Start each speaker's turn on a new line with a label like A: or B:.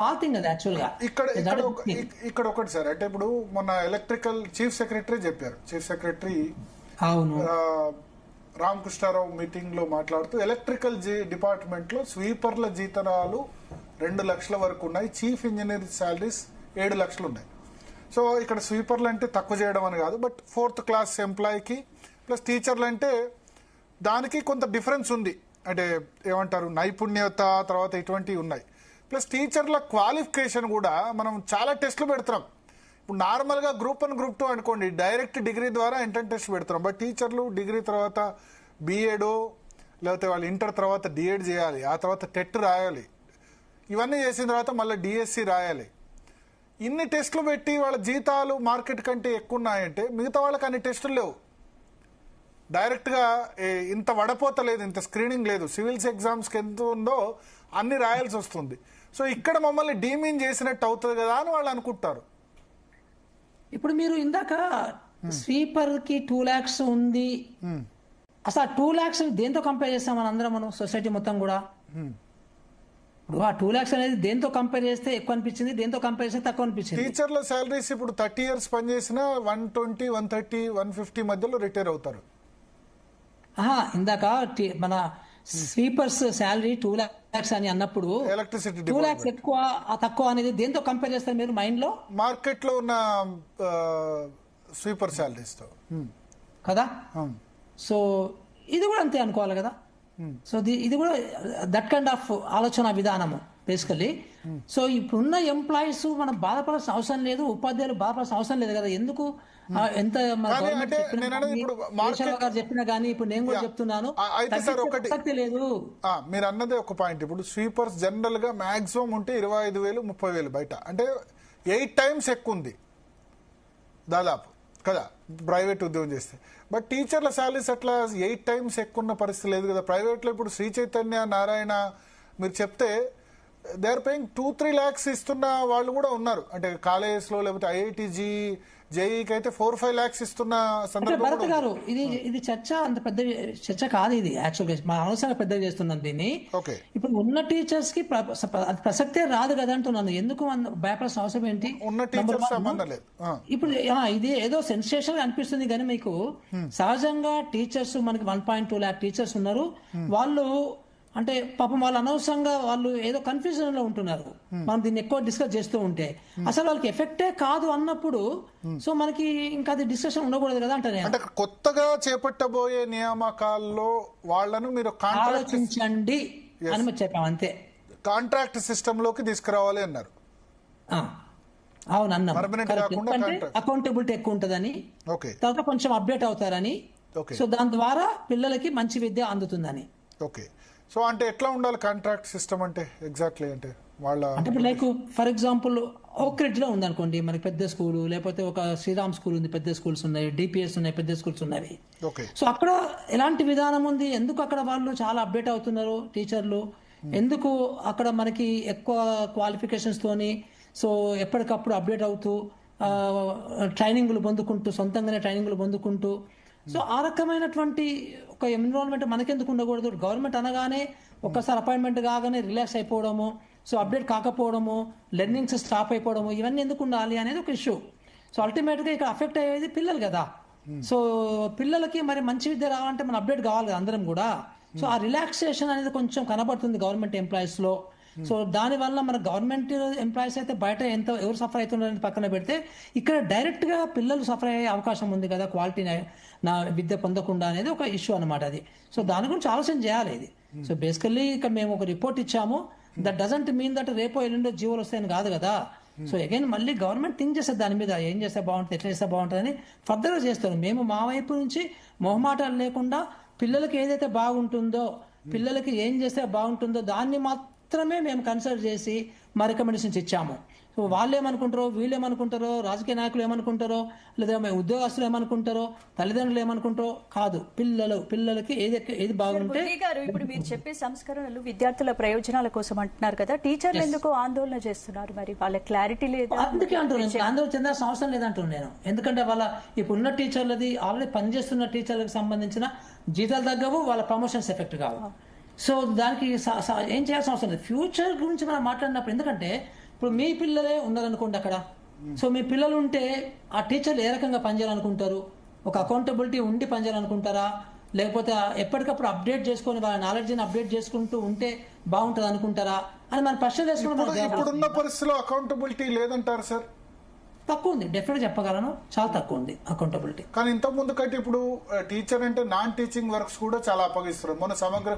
A: Small thing అది actual గా.
B: ఇక్కడ ఒకటి సార్, అంటే ఇప్పుడు మొన్న ఎలక్ట్రికల్ చీఫ్ సెక్రటరీ చెప్పారు, చీఫ్ సెక్రటరీ
A: అవును
B: రామకృష్ణారావు మీటింగ్ లో మాట్లాడుతూ ఎలక్ట్రికల్ డిపార్ట్మెంట్ లో స్వీపర్ల జీతాలు 2 లక్షల వరకు ఉన్నాయి, చీఫ్ ఇంజనీర్ శాలరీస్ 7 లక్షలు ఉన్నాయి. సో ఇక్కడ స్వీపర్లు అంటే తక్కువ చేయడం అని కాదు, బట్ 4th క్లాస్ ఎంప్లాయీకి ప్లస్ టీచర్లు అంటే దానికి కొంత డిఫరెన్స్ ఉంది, అంటే ఏమంటారు నైపుణ్యత తర్వాత ఇటువంటివి ఉన్నాయి. ప్లస్ టీచర్ల క్వాలిఫికేషన్ కూడా మనం చాలా టెస్టులు పెడుతున్నాం. ఇప్పుడు నార్మల్గా గ్రూప్ 1 గ్రూప్ 2 అనుకోండి, డైరెక్ట్ డిగ్రీ ద్వారా ఎంట్రన్స్ టెస్ట్ పెడుతున్నాం. బట్ టీచర్లు డిగ్రీ తర్వాత బీఎడో లేకపోతే వాళ్ళు ఇంటర్ తర్వాత డిఎడ్ చేయాలి, ఆ తర్వాత టెట్ రాయాలి, ఇవన్నీ చేసిన తర్వాత మళ్ళీ డిఎస్సి రాయాలి. ఇన్ని టెస్టులు పెట్టి వాళ్ళ జీతాలు మార్కెట్ కంటే ఎక్కువ ఉన్నాయంటే మిగతా వాళ్ళకి అన్ని టెస్టులు లేవు, డైరెక్ట్గా ఇంత వడపోతలేదు, ఇంత స్క్రీనింగ్ లేదు, సివిల్స్ ఎగ్జామ్స్కి ఎంత ఉందో అన్ని రాయాల్సి వస్తుంది. సో ఇక్కడ మమ్మల్ని డీమీన్ చేసినట్టు అవుతుంది కదా అని వాళ్ళు అనుకుంటారు.
A: ఇప్పుడు మీరు ఇందాక స్వీపర్ కి 2 lakhs ఉంది, అసలు ఆ 2 lakhs దేంతో కంపేర్ చేస్తాం మన అందరం, మనం సొసైటీ మొత్తం కూడా? ఇప్పుడు ఆ 2 lakhs అనేది దేంతో కంపేర్ చేస్తే ఎక్కువ అనిపించింది, దేంతో కంపేర్ చేస్తే తక్కువ అనిపించింది?
B: టీచర్ల శాలరీస్ ఇప్పుడు 30 years పనిచేసినా 120, 130, 150 మధ్యలో రిటైర్ అవుతారు.
A: ఇందాక మన స్వీపర్స్ శాలరీ 2 lakhs అని అన్నప్పుడు
B: ఎలక్ట్రిసిటీ
A: 2 lakhs ఎక్కువ తక్కువ అనేది దేంతో కంపేర్ చేస్తారు మీరు మైండ్ లో?
B: మార్కెట్ లో ఉన్న స్వీపర్ శాలరీస్ తో
A: కదా. సో ఇది కూడా అంతే అనుకోవాలి కదా. సో ఇది కూడా దట్ కైండ్ ఆఫ్ ఆలోచన విధానము బేసికల్లీ. సో ఇప్పుడున్న ఎంప్లాయీస్ మనం బాధపడాల్సిన అవసరం లేదు, ఉపాధ్యాయులు బాధపడాల్సిన అవసరం లేదు కదా. ఎందుకు ఎంత గవర్నమెంట్ చెప్పినా కానీ ఇప్పుడు నేను కూడా చెప్తున్నాను ప్రసక్తి లేదు.
B: మీరు అన్నదే ఒక పాయింట్. ఇప్పుడు స్వీపర్స్ జనరల్ గా మాక్సిమం ఉంటే 25,000, 30,000 బయట, అంటే 8 times ఎక్కువ ఉంది దాదాపు కదా ప్రైవేట్ ఉద్యోగం చేస్తే. బట్ టీచర్ల శాలరీస్ అట్లా 8 times ఎక్కువ ఉన్న పరిస్థితి లేదు కదా. ప్రైవేట్ లో ఇప్పుడు శ్రీ చైతన్య, నారాయణ మీరు చెప్తే దే ఆర్ పేయింగ్ 2-3 lakhs ఇస్తున్న వాళ్ళు కూడా ఉన్నారు. అంటే కాలేజెస్ లో లేకపోతే ఐఐటి జేఈకి అయితే 4-5 lakhs ఇస్తున్న సందర్భం.
A: భరత్ గారు, ఇది చర్చ అంత పెద్ద చర్చ కాదు ఇది యాక్చువల్గా, మా అనవసరంగా పెద్దగా చేస్తున్నాం దీన్ని. ఇప్పుడు ఉన్న టీచర్స్ కి ప్రసక్తే రాదు కదా అంటున్నాను. ఎందుకు భయపడాల్సిన అవసరం ఏంటి?
B: ఉన్న టీచర్స్ సంబంధం లేదు.
A: ఇప్పుడు ఇది ఏదో సెన్సేషన్ అనిపిస్తుంది కానీ మీకు సహజంగా టీచర్స్ మనకి 1.2 lakh టీచర్స్ ఉన్నారు. వాళ్ళు అంటే పాపం వాళ్ళు అనవసరంగా వాళ్ళు ఏదో కన్ఫ్యూజన్ లో ఉంటున్నారు. మనం దీన్ని ఎక్కువ డిస్కస్ చేస్తూ ఉంటే అసలు వాళ్ళకి ఎఫెక్టే కాదు అన్నప్పుడు సో మనకి ఇంకా అది డిస్కషన్ ఉండకూడదు కదా అంటారు.
B: అంటే కొత్తగా చేపట్టబోయే నియామకాల్లో వాళ్ళను మీరు
A: ఆలోచించండి అని మేము చెప్పాం అంతే.
B: కాంట్రాక్ట్ సిస్టమ్ లోకి తీసుకురావాలి అన్నారు.
A: అవును అన్నాం. అకౌంటబిలిటీ ఎక్కువ ఉంటుందని, తర్వాత కొంచెం అప్డేట్ అవుతారని, సో దాని ద్వారా పిల్లలకి మంచి విద్య అందుతుందని.
B: ఓకే. సో అంటే ఎట్లా ఉండాలి కాంట్రాక్ట్ సిస్టమ్ అంటే ఎగ్జాక్ట్లీ అంటే వాళ్ళ
A: అంటే లైక్ ఫర్ ఎగ్జాంపుల్ ఓక్రిడ్జ్ లో ఉంది అనుకోండి మనకి పెద్ద స్కూల్, లేకపోతే ఒక శ్రీరామ్ స్కూల్ ఉంది, పెద్ద స్కూల్స్ ఉన్నాయి, డిపిఎస్ ఉన్నాయి, పెద్ద స్కూల్స్ ఉన్నాయి. సో అక్కడ ఎలాంటి విధానం ఉంది, ఎందుకు అక్కడ వాళ్ళు చాలా అప్డేట్ అవుతున్నారు టీచర్లు, ఎందుకు అక్కడ మనకి ఎక్కువ క్వాలిఫికేషన్స్ తోని సో ఎప్పటికప్పుడు అప్డేట్ అవుతూ ట్రైనింగ్లు పొందుకుంటూ, సొంతంగానే ట్రైనింగ్లు పొందుకుంటూ, సో ఆ రకమైనటువంటి ఒక ఎన్విరాన్మెంట్ మనకెందుకు ఉండకూడదు? గవర్నమెంట్ అనగానే ఒక్కసారి అపాయింట్మెంట్ కాగానే రిలాక్స్ అయిపోవడము, సో అప్డేట్ కాకపోవడము, లెర్నింగ్స్ స్టాప్ అయిపోవడము, ఇవన్నీ ఎందుకు ఉండాలి అనేది ఒక ఇష్యూ. సో అల్టిమేట్గా ఇక్కడ అఫెక్ట్ అయ్యేది పిల్లలు కదా. సో పిల్లలకి మరి మంచి విద్య రావాలంటే మనం అప్డేట్ కావాలి కదా అందరం కూడా. సో ఆ రిలాక్సేషన్ అనేది కొంచెం కనబడుతుంది గవర్నమెంట్ ఎంప్లాయీస్ లో. సో దానివల్ల మన గవర్నమెంట్ ఎంప్లాయీస్ అయితే బయట ఎవరు సఫర్ అవుతున్నారని పక్కన పెడితే ఇక్కడ డైరెక్ట్ గా పిల్లలు సఫర్ అయ్యే అవకాశం ఉంది కదా క్వాలిటీ నా విద్య పొందకుండా అనేది ఒక ఇష్యూ అనమాట అది. సో దాని గురించి ఆలోచన చేయాలి ఇది. సో బేసికల్లీ ఇక్కడ మేము ఒక రిపోర్ట్ ఇచ్చాము, దట్ డజంట్ మీన్ దట్ రేపో ఎల్లుండో జీవోలు వస్తాయని కాదు కదా. సో అగైన్ మళ్ళీ గవర్నమెంట్ థింక్ చేస్తారు దాని మీద, ఏం చేస్తే బాగుంటుంది, ఎట్లా చేస్తే బాగుంటుంది అని ఫర్దర్గా చేస్తారు. మేము మా వైపు నుంచి మొహమాటాలు లేకుండా పిల్లలకి ఏదైతే బాగుంటుందో, పిల్లలకి ఏం చేస్తే బాగుంటుందో దాన్ని మాత్రమే మేము కన్సల్ట్ చేసి మా రికమెండేషన్స్ ఇచ్చాము. సో వాళ్ళు ఏమనుకుంటారో, వీళ్ళు ఏమనుకుంటారో, రాజకీయ నాయకులు ఏమనుకుంటారో, లేదా ఉద్యోగస్తులు ఏమనుకుంటారో, తల్లిదండ్రులు ఏమనుకుంటారో కాదు, పిల్లలకి ఏది బాగుంటే.
C: ఇప్పుడు మీరు చెప్పే సంస్కరణలు విద్యార్థుల ప్రయోజనాల కోసం అంటున్నారు కదా, టీచర్లు ఎందుకు ఆందోళన చేస్తున్నారు? మరి వాళ్ళ క్లారిటీ లేదు.
A: అందుకే అంటున్నాను ఆందోళన చెందాల్సిన అవసరం లేదంటున్నాను నేను. ఎందుకంటే వాళ్ళ ఇప్పుడున్న టీచర్లది ఆల్రెడీ పనిచేస్తున్న టీచర్లకు సంబంధించిన జీతాలు తగ్గవు, వాళ్ళ ప్రమోషన్స్ ఎఫెక్ట్ కావు. సో దానికి ఏం చేయాల్సిన అవసరం లేదు. ఫ్యూచర్ గురించి మనం మాట్లాడినప్పుడు, ఎందుకంటే ఇప్పుడు మీ పిల్లలే ఉన్నారనుకోండి అక్కడ, సో మీ పిల్లలు ఉంటే ఆ టీచర్లు ఏ రకంగా పనిచేయాలనుకుంటారు? ఒక అకౌంటబిలిటీ ఉండి పనిచేయాలనుకుంటారా, లేకపోతే ఎప్పటికప్పుడు అప్డేట్ చేసుకొని వాళ్ళ నాలెడ్జ్ని అప్డేట్ చేసుకుంటూ ఉంటే బాగుంటుంది అనుకుంటారా అని మనం ప్రశ్న చేసుకుంటే
B: ఇప్పుడున్న పరిస్థితిలో అకౌంటబిలిటీ లేదంటారు సార్?
A: తక్కువ ఉంది, డెఫినెట్ చెప్పగలను, చాలా తక్కువ ఉంది అకౌంటబిలిటీ.
B: కానీ ఇంతకు ముందు కంటే ఇప్పుడు టీచర్ అంటే నాన్ టీచింగ్ వర్క్స్ కూడా చాలా అప్పగిస్తున్నారు. మొన్న సమగ్ర